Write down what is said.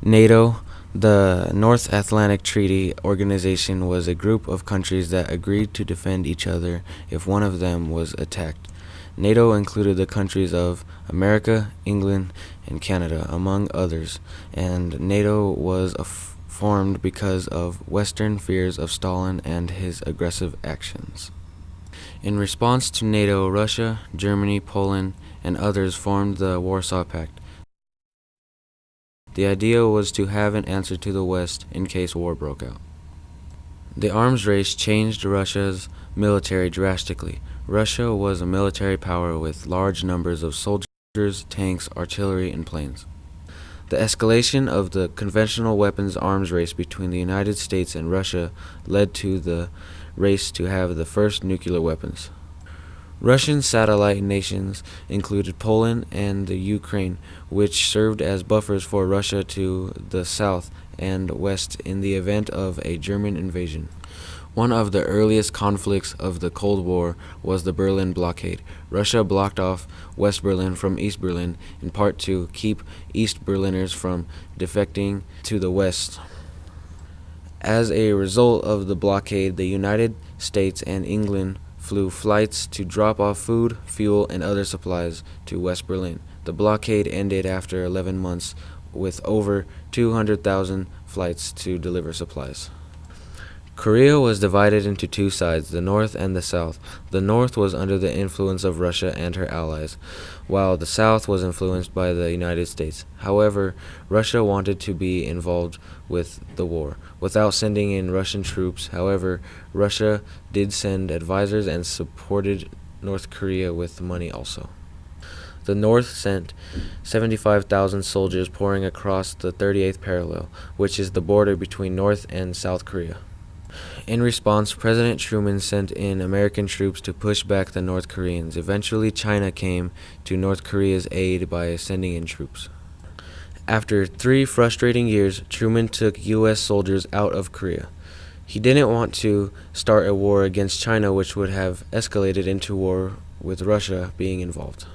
NATO, the North Atlantic Treaty Organization, was a group of countries that agreed to defend each other if one of them was attacked. NATO included the countries of America, England, and Canada, among others, and NATO was formed because of Western fears of Stalin and his aggressive actions. In response to NATO, Russia, Germany, Poland, and others formed the Warsaw Pact. The idea was to have an answer to the West in case war broke out. The arms race changed Russia's military drastically. Russia was a military power with large numbers of soldiers, tanks, artillery, and planes. The escalation of the conventional weapons arms race between the United States and Russia led to the race to have the first nuclear weapons. Russian satellite nations included Poland and the Ukraine, which served as buffers for Russia to the south and west in the event of a German invasion. One of the earliest conflicts of the Cold War was the Berlin blockade. Russia blocked off West Berlin from East Berlin, in part to keep East Berliners from defecting to the West. As a result of the blockade, the United States and England flew flights to drop off food, fuel, and other supplies to West Berlin. The blockade ended after 11 months with over 200,000 flights to deliver supplies. Korea was divided into two sides, the North and the South. The North was under the influence of Russia and her allies, while the South was influenced by the United States. However, Russia wanted to be involved with the war without sending in Russian troops. However, Russia did send advisors and supported North Korea with money also. The North sent 75,000 soldiers pouring across the 38th parallel, which is the border between North and South Korea. In response, President Truman sent in American troops to push back the North Koreans. Eventually, China came to North Korea's aid by sending in troops. After 3 frustrating years, Truman took U.S. soldiers out of Korea. He didn't want to start a war against China, which would have escalated into war with Russia being involved.